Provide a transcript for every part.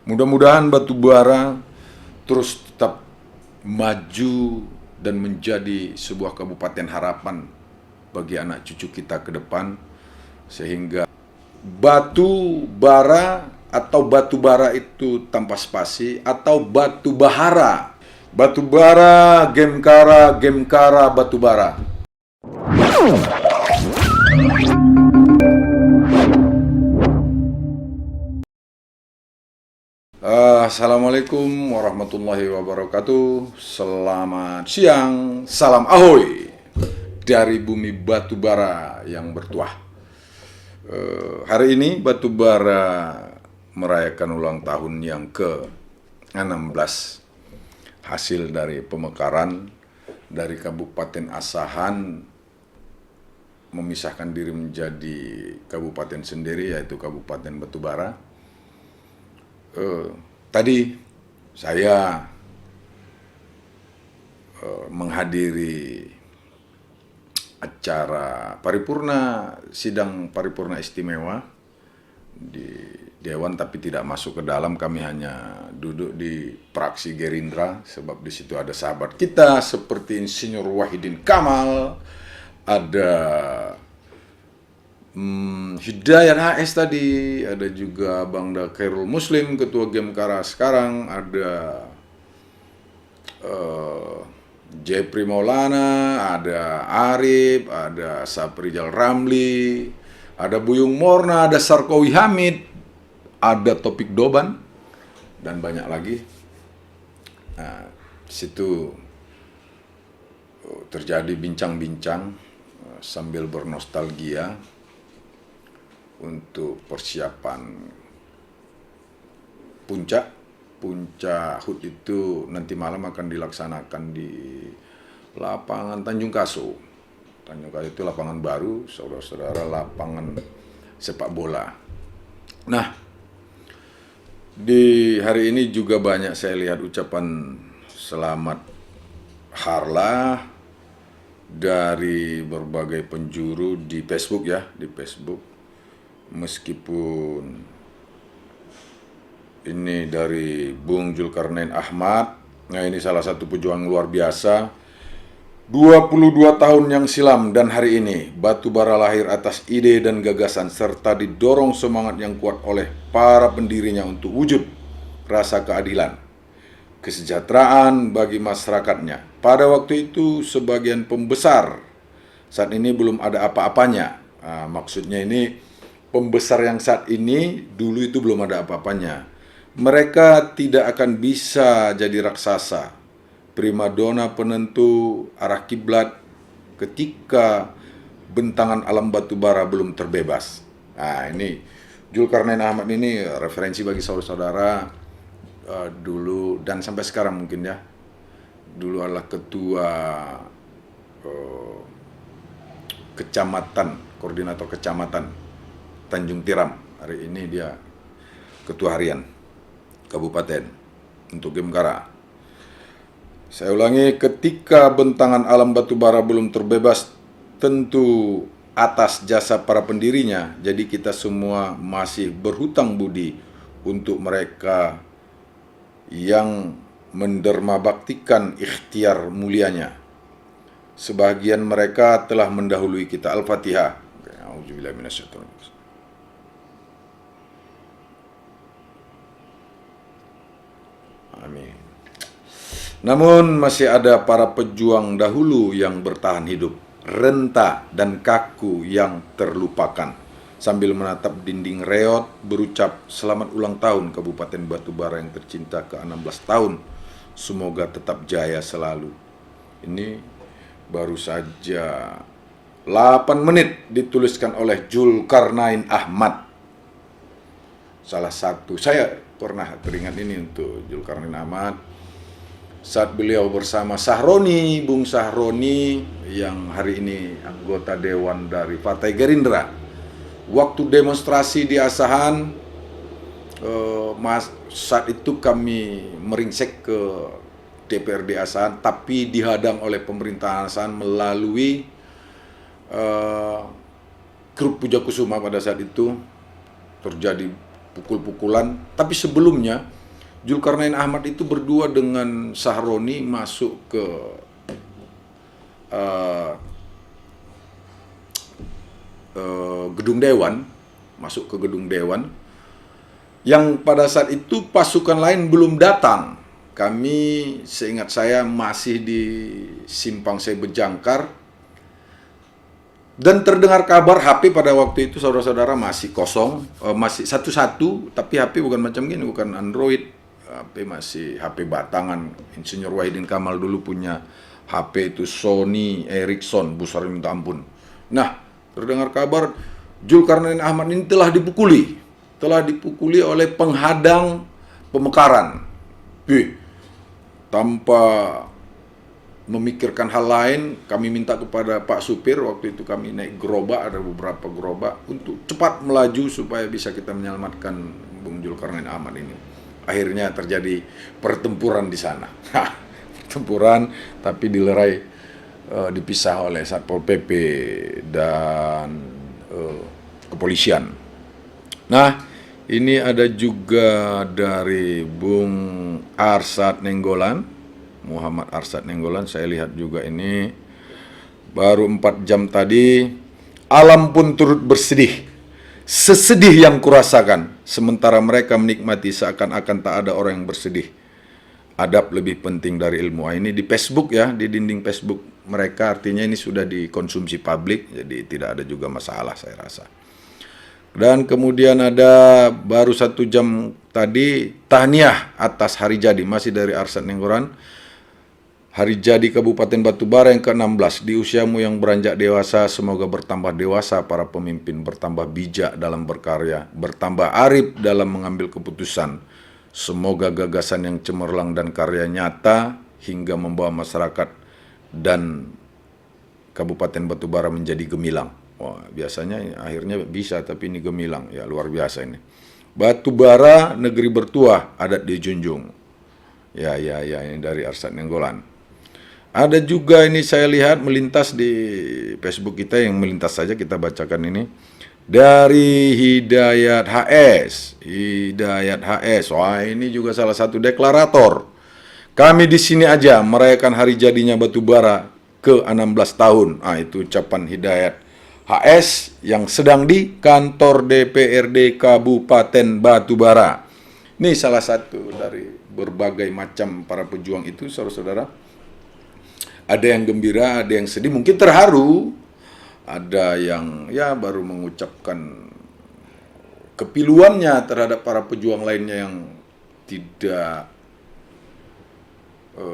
Mudah-mudahan batubara terus tetap maju dan menjadi sebuah kabupaten harapan bagi anak cucu kita ke depan, sehingga batu bara atau batu bara itu tanpa spasi atau batu bahara. Batu bara, Gemkara, Gemkara, batu bara. Assalamualaikum warahmatullahi wabarakatuh. Selamat siang, salam ahoy dari bumi batu bara yang bertuah. Hari ini batu bara merayakan ulang tahun yang ke-16 hasil dari pemekaran dari Kabupaten Asahan memisahkan diri menjadi kabupaten sendiri, yaitu Kabupaten Batubara. Tadi saya menghadiri acara paripurna, sidang paripurna istimewa di Dewan, tapi tidak masuk ke dalam. Kami hanya duduk di praksi Gerindra, sebab di situ ada sahabat kita seperti Insinyur Wahidin Kamal, ada Hidayat HS tadi, ada juga Bang Khairul Muslim, Ketua Gemkara sekarang, ada Jepri Maulana, ada Arif, ada Saprijal Ramli, ada Buyung Morna, ada Sarkowi Hamid, ada Topik Doban, dan banyak lagi. Nah, situ terjadi bincang-bincang sambil bernostalgia untuk persiapan puncak HUT itu nanti malam akan dilaksanakan di lapangan Tanjung Kaso. Tanjung Kaso itu lapangan baru, saudara-saudara, lapangan sepak bola. Nah, di hari ini juga banyak saya lihat ucapan selamat harlah dari berbagai penjuru di Facebook ya, di Facebook. Meskipun ini dari Bung Zulkarnain Ahmad, nah ini salah satu pejuang luar biasa. 22 tahun yang silam dan hari ini, batubara lahir atas ide dan gagasan serta didorong semangat yang kuat oleh para pendirinya untuk wujud rasa keadilan, kesejahteraan bagi masyarakatnya. Pada waktu itu sebagian pembesar, saat ini belum ada apa-apanya. Maksudnya ini pembesar yang saat ini, dulu itu belum ada apa-apanya. Mereka tidak akan bisa jadi raksasa, primadona penentu arah kiblat ketika bentangan alam batubara belum terbebas. Nah, ini Zulkarnain Ahmad ini referensi bagi saudara-saudara dulu dan sampai sekarang mungkin ya. Dulu adalah ketua kecamatan, koordinator kecamatan Tanjung Tiram. Hari ini dia ketua harian kabupaten untuk Gemkara. Saya ulangi, ketika bentangan alam batubara belum terbebas, tentu atas jasa para pendirinya, jadi kita semua masih berhutang budi untuk mereka yang mendermabaktikan ikhtiar mulianya. Sebagian mereka telah mendahului kita. Al-Fatihah. Auzubillahi minasyaitonir rajim. Amin. Namun masih ada para pejuang dahulu yang bertahan hidup, renta dan kaku yang terlupakan. Sambil menatap dinding reot, berucap selamat ulang tahun Kabupaten Batubara yang tercinta ke-16 tahun. Semoga tetap jaya selalu. Ini baru saja 8 menit dituliskan oleh Zulkarnain Ahmad. Salah satu, saya pernah teringat ini untuk Zulkarnain Ahmad saat beliau bersama Sahroni, Bung Sahroni yang hari ini anggota Dewan dari Partai Gerindra. Waktu demonstrasi di Asahan, saat itu kami meringsek ke DPRD Asahan, tapi dihadang oleh pemerintahan Asahan melalui grup Puja Kusuma. Pada saat itu terjadi pukul-pukulan, tapi sebelumnya Zulkarnain Ahmad itu berdua dengan Sahroni masuk ke gedung dewan, masuk ke gedung dewan, yang pada saat itu pasukan lain belum datang. Kami, seingat saya, masih di Simpang Sebe Jangkar, dan terdengar kabar HP pada waktu itu saudara-saudara masih kosong, masih satu-satu, tapi HP bukan macam gini, bukan Android, HP masih HP batangan. Insinyur Wahidin Kamal dulu punya HP itu Sony Ericsson, besar minta ampun. Nah, terdengar kabar Zulkarnain Ahmad ini telah dipukuli oleh penghadang pemekaran. Tanpa memikirkan hal lain, kami minta kepada Pak Supir, waktu itu kami naik gerobak, ada beberapa gerobak, untuk cepat melaju supaya bisa kita menyelamatkan Bung Zulkarnain Ahmad ini. Akhirnya terjadi pertempuran di sana. Pertempuran, tapi dilerai, dipisah oleh Satpol PP dan kepolisian. Nah, ini ada juga dari Bung Arsad Nenggolan, Muhammad Arsad Nenggolan. Saya lihat juga ini baru 4 jam tadi. Alam pun turut bersedih, sesedih yang kurasakan, sementara mereka menikmati seakan-akan tak ada orang yang bersedih. Adab lebih penting dari ilmu. Ini di Facebook ya, di dinding Facebook mereka, artinya ini sudah dikonsumsi publik, jadi tidak ada juga masalah saya rasa. Dan kemudian ada baru 1 jam tadi, tahniah atas hari jadi, masih dari Arsad Nenggolan. Hari jadi Kabupaten Batubara yang ke-16. Di usiamu yang beranjak dewasa, semoga bertambah dewasa para pemimpin, bertambah bijak dalam berkarya, bertambah arif dalam mengambil keputusan. Semoga gagasan yang cemerlang dan karya nyata hingga membawa masyarakat dan Kabupaten Batubara menjadi gemilang. Wah, biasanya akhirnya bisa, tapi ini gemilang. Ya, luar biasa ini. Batubara, negeri bertuah, adat dijunjung. Ya, ini dari Arsad Nenggolan. Ada juga ini saya lihat melintas di Facebook kita, yang melintas saja kita bacakan ini. Dari Hidayat HS. Wah, ini juga salah satu deklarator. Kami di sini aja merayakan hari jadinya Batubara ke-16 tahun. Itu ucapan Hidayat HS yang sedang di kantor DPRD Kabupaten Batubara. Ini salah satu dari berbagai macam para pejuang itu, saudara-saudara. Ada yang gembira, ada yang sedih, mungkin terharu. Ada yang ya baru mengucapkan kepiluannya terhadap para pejuang lainnya yang tidak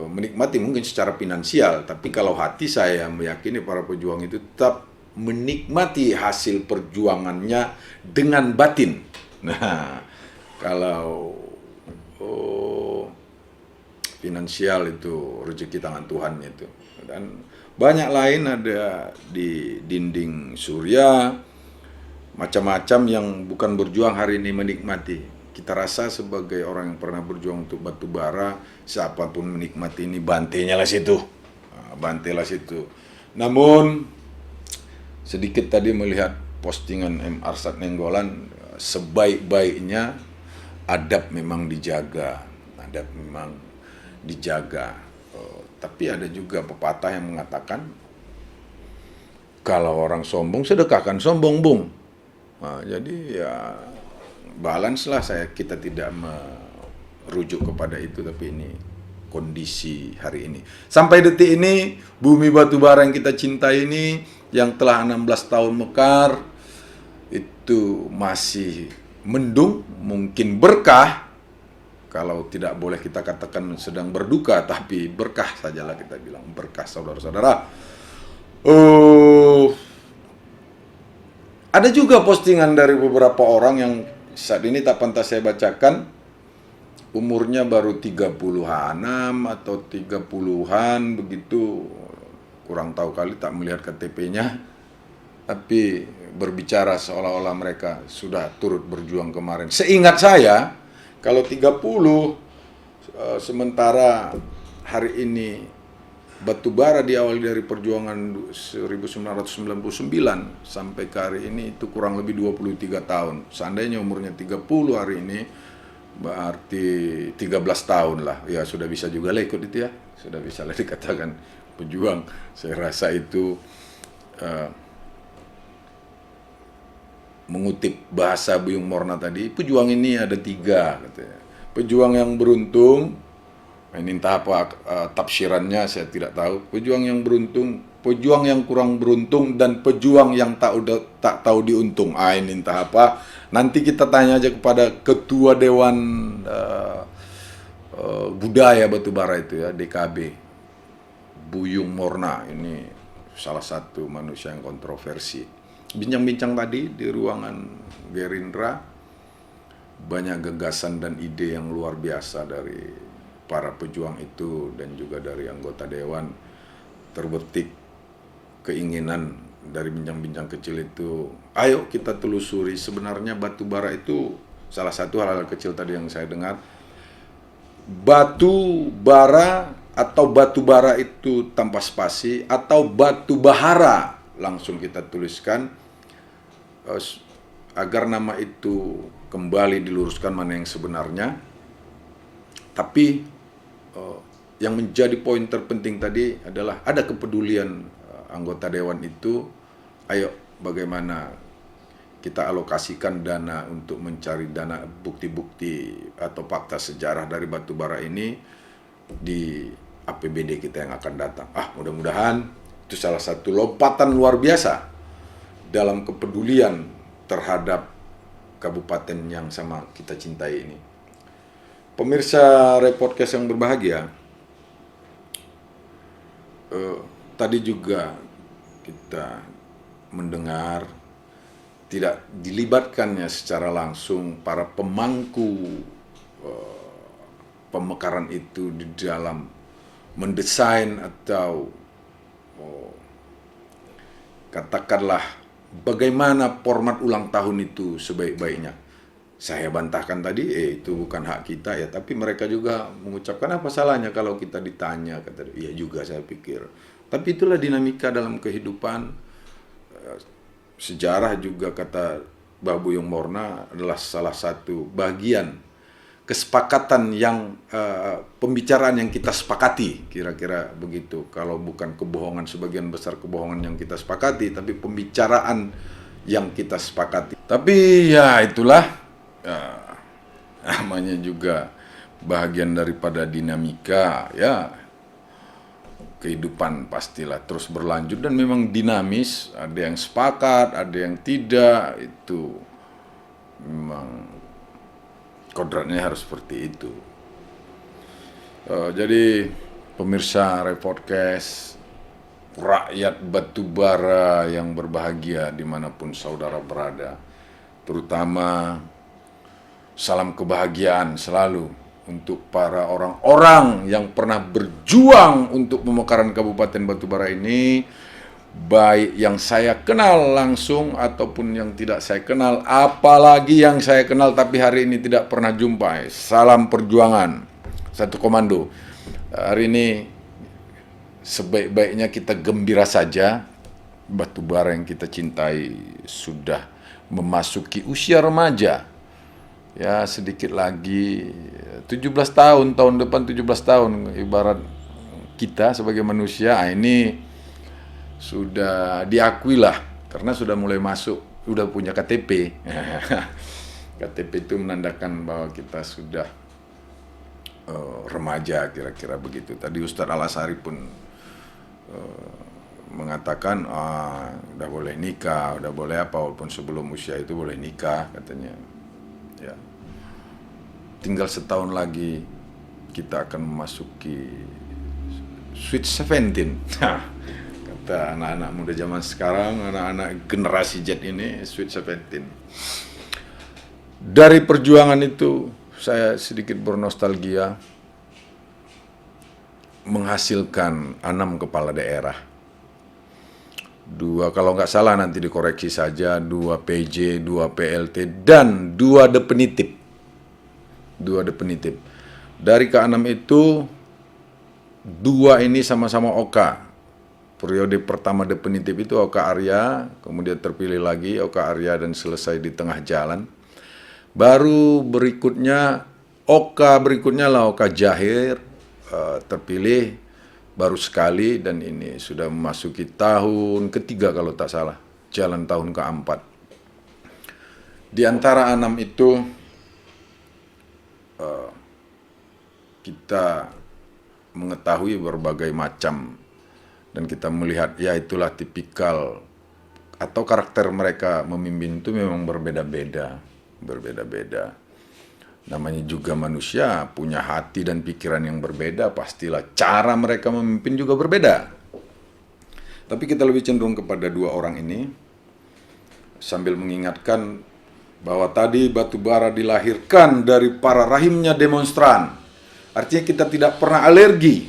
menikmati mungkin secara finansial. Tapi kalau hati, saya meyakini para pejuang itu tetap menikmati hasil perjuangannya dengan batin. Nah, kalau finansial itu rezeki tangan Tuhan itu. Dan banyak lain ada di dinding surya, macam-macam yang bukan berjuang hari ini menikmati. Kita rasa sebagai orang yang pernah berjuang untuk Batubara, siapapun menikmati ini, bantainya lah situ. Bantailah situ. Namun, sedikit tadi melihat postingan M. Arsad Nenggolan, sebaik-baiknya adab memang dijaga. Adab memang dijaga. Tapi ada juga pepatah yang mengatakan, kalau orang sombong, sedekahkan sombong, Bung. Nah, jadi ya balance lah, kita tidak merujuk kepada itu, tapi ini kondisi hari ini. Sampai detik ini, bumi Batubara yang kita cintai ini, yang telah 16 tahun mekar, itu masih mendung, mungkin berkah. Kalau tidak boleh kita katakan sedang berduka, tapi berkah sajalah kita bilang, berkah saudara-saudara. Ada juga postingan dari beberapa orang yang saat ini tak pantas saya bacakan, umurnya baru 30-an atau 30-an begitu, kurang tahu kali, tak melihat KTP-nya, tapi berbicara seolah-olah mereka sudah turut berjuang kemarin. Seingat saya, kalau 30, sementara hari ini Batubara diawali dari perjuangan 1999 sampai ke hari ini itu kurang lebih 23 tahun. Seandainya umurnya 30 hari ini, berarti 13 tahun lah. Ya sudah bisa juga lah ikut itu ya. Sudah bisa lah dikatakan pejuang. Saya rasa itu mengutip bahasa Buyung Morna tadi, pejuang ini ada 3 katanya. Pejuang yang beruntung, ini entah apa tafsirannya saya tidak tahu. Pejuang yang beruntung, pejuang yang kurang beruntung, dan pejuang yang tak tahu diuntung. Ini entah apa. Nanti kita tanya aja kepada Ketua Dewan Budaya Batubara itu ya, DKB, Buyung Morna. Ini salah satu manusia yang kontroversi. Bincang-bincang tadi di ruangan Gerindra, banyak gagasan dan ide yang luar biasa dari para pejuang itu dan juga dari anggota dewan. Terbetik keinginan dari bincang-bincang kecil itu, ayo kita telusuri sebenarnya batu bara itu. Salah satu hal-hal kecil tadi yang saya dengar, batu bara atau batu bara itu tanpa spasi, atau batu bahara langsung kita tuliskan, agar nama itu kembali diluruskan mana yang sebenarnya. Tapi yang menjadi poin terpenting tadi adalah ada kepedulian anggota dewan itu. Ayo bagaimana kita alokasikan dana untuk mencari dana bukti-bukti atau fakta sejarah dari batu bara ini di APBD kita yang akan datang. Mudah-mudahan itu salah satu lompatan luar biasa dalam kepedulian terhadap kabupaten yang sama kita cintai ini. Pemirsa Repodcast yang berbahagia, tadi juga kita mendengar tidak dilibatkannya secara langsung para pemangku pemekaran itu di dalam mendesain atau katakanlah bagaimana format ulang tahun itu sebaik-baiknya. Saya bantahkan tadi, itu bukan hak kita ya, tapi mereka juga mengucapkan apa salahnya kalau kita ditanya, kata iya juga saya pikir. Tapi itulah dinamika dalam kehidupan. Sejarah juga kata Mbah Buyung Morna adalah salah satu bagian kesepakatan yang pembicaraan yang kita sepakati, kira-kira begitu. Kalau bukan kebohongan, sebagian besar kebohongan yang kita sepakati, tapi pembicaraan yang kita sepakati. Tapi ya itulah namanya juga bagian daripada dinamika ya. Kehidupan pastilah terus berlanjut dan memang dinamis, ada yang sepakat, ada yang tidak, itu memang kodratnya harus seperti itu. Jadi pemirsa Repodcast, rakyat Batubara yang berbahagia dimanapun saudara berada, terutama salam kebahagiaan selalu untuk para orang-orang yang pernah berjuang untuk pemekaran Kabupaten Batubara ini, baik yang saya kenal langsung ataupun yang tidak saya kenal, apalagi yang saya kenal tapi hari ini tidak pernah jumpa. Salam perjuangan, satu komando. Hari ini sebaik-baiknya kita gembira saja. Batubara yang kita cintai sudah memasuki usia remaja. Ya sedikit lagi 17 tahun, tahun depan 17 tahun ibarat kita sebagai manusia. Ini sudah diakui lah karena sudah mulai masuk, sudah punya KTP. KTP itu menandakan bahwa kita sudah remaja, kira-kira begitu. Tadi Ustadz Al-Asari pun mengatakan udah boleh nikah, udah boleh apa, walaupun sebelum usia itu boleh nikah katanya. Ya. Tinggal setahun lagi kita akan memasuki Sweet 17. Kata anak-anak muda zaman sekarang, anak-anak generasi Z ini, Sweet 17. Dari perjuangan itu saya sedikit bernostalgia, menghasilkan 6 kepala daerah. 2, kalau nggak salah nanti dikoreksi saja, 2 PJ, 2 PLT, dan 2 definitif. 2 definitif. Dari ke-6 itu, 2 ini sama-sama Oka. Periode pertama definitif itu Oka Arya, kemudian terpilih lagi Oka Arya dan selesai di tengah jalan. Baru berikutnya Oka berikutnya lah Oka Jahir, terpilih baru sekali dan ini sudah memasuki tahun ketiga kalau tak salah, jalan tahun keempat. Di antara 6 itu kita mengetahui berbagai macam dan kita melihat ya itulah tipikal atau karakter mereka memimpin itu memang berbeda-beda. Namanya juga manusia, punya hati dan pikiran yang berbeda, pastilah cara mereka memimpin juga berbeda. Tapi kita lebih cenderung kepada 2 orang ini, sambil mengingatkan bahwa tadi batu bara dilahirkan dari para rahimnya demonstran. Artinya kita tidak pernah alergi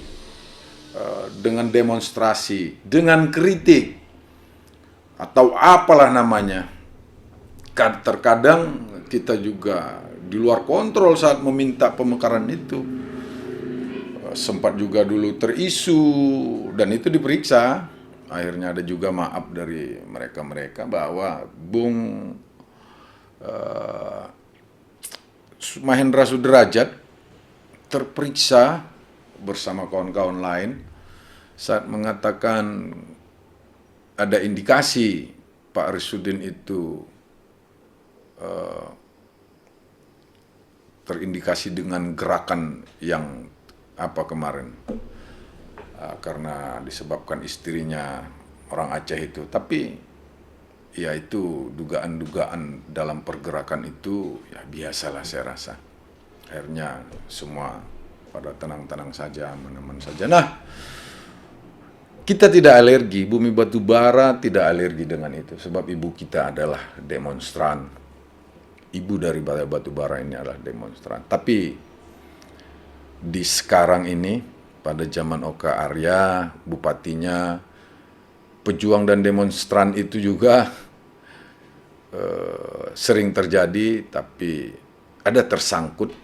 dengan demonstrasi, dengan kritik, atau apalah namanya. Terkadang kita juga di luar kontrol saat meminta pemekaran itu. Sempat juga dulu terisu dan itu diperiksa. Akhirnya ada juga maaf dari mereka-mereka bahwa Bung Mahendra Sudrajat terperiksa bersama kawan-kawan lain saat mengatakan ada indikasi Pak Arisudin itu terindikasi dengan gerakan yang kemarin karena disebabkan istrinya orang Aceh itu. Tapi ya itu dugaan-dugaan dalam pergerakan itu ya biasalah saya rasa. Akhirnya semua pada tenang-tenang saja, aman-aman saja. Nah, kita tidak alergi, Bumi Batubara tidak alergi dengan itu sebab ibu kita adalah demonstran. Ibu dari Batubara ini adalah demonstran. Tapi di sekarang ini, pada zaman Oka Arya, bupatinya, pejuang dan demonstran itu juga sering terjadi, tapi ada tersangkut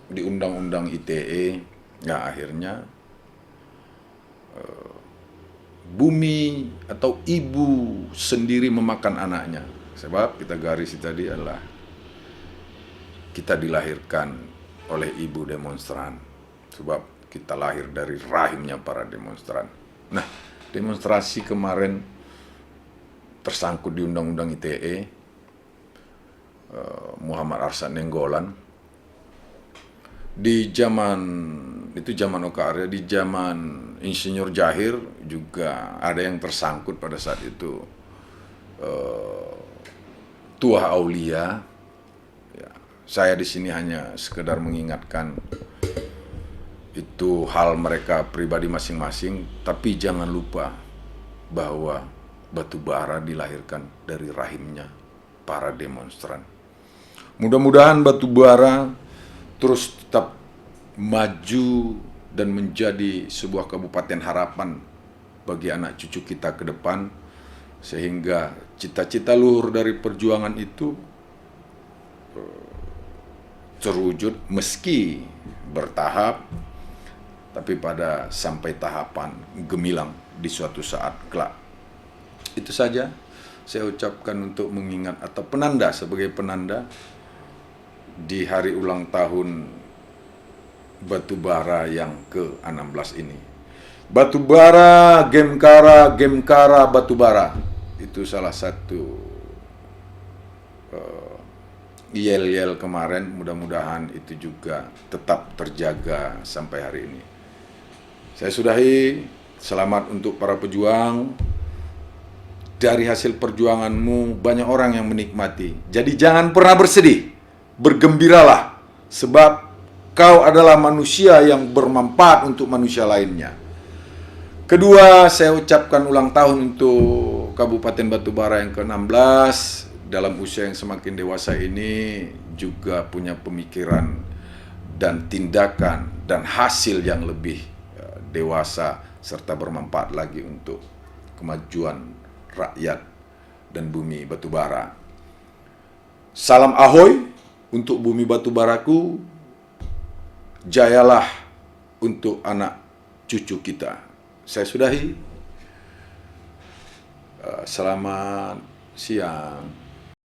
di Undang-Undang ITE. Ya akhirnya bumi atau ibu sendiri memakan anaknya. Sebab kita garis tadi adalah kita dilahirkan oleh ibu demonstran. Sebab kita lahir dari rahimnya para demonstran. Nah, demonstrasi kemarin tersangkut di Undang-Undang ITE, Muhammad Arsyad Nainggolan. Di zaman itu zaman Oka Arya, di zaman Insinyur Jahir juga ada yang tersangkut pada saat itu. Tuah Aulia, ya, saya di sini hanya sekedar mengingatkan itu hal mereka pribadi masing-masing, tapi jangan lupa bahwa batu bara dilahirkan dari rahimnya para demonstran. Mudah-mudahan batu bara terus tetap maju dan menjadi sebuah kabupaten harapan bagi anak cucu kita ke depan, sehingga cita-cita luhur dari perjuangan itu terwujud meski bertahap, tapi pada sampai tahapan gemilang di suatu saat kelak. Itu saja saya ucapkan untuk mengingat atau penanda, sebagai penanda di hari ulang tahun Batubara yang ke-16 ini. Batubara, Gemkara Batubara. Itu salah satu yel-yel kemarin, mudah-mudahan itu juga tetap terjaga sampai hari ini. Saya sudahi, selamat untuk para pejuang. Dari hasil perjuanganmu banyak orang yang menikmati. Jadi jangan pernah bersedih, bergembiralah, sebab kau adalah manusia yang bermanfaat untuk manusia lainnya. Kedua, saya ucapkan ulang tahun untuk Kabupaten Batubara yang ke-16. Dalam usia yang semakin dewasa ini juga punya pemikiran dan tindakan dan hasil yang lebih dewasa serta bermanfaat lagi untuk kemajuan rakyat dan bumi Batubara. Salam ahoy untuk bumi Batubaraku, jayalah untuk anak cucu kita. Saya sudahi. Selamat siang.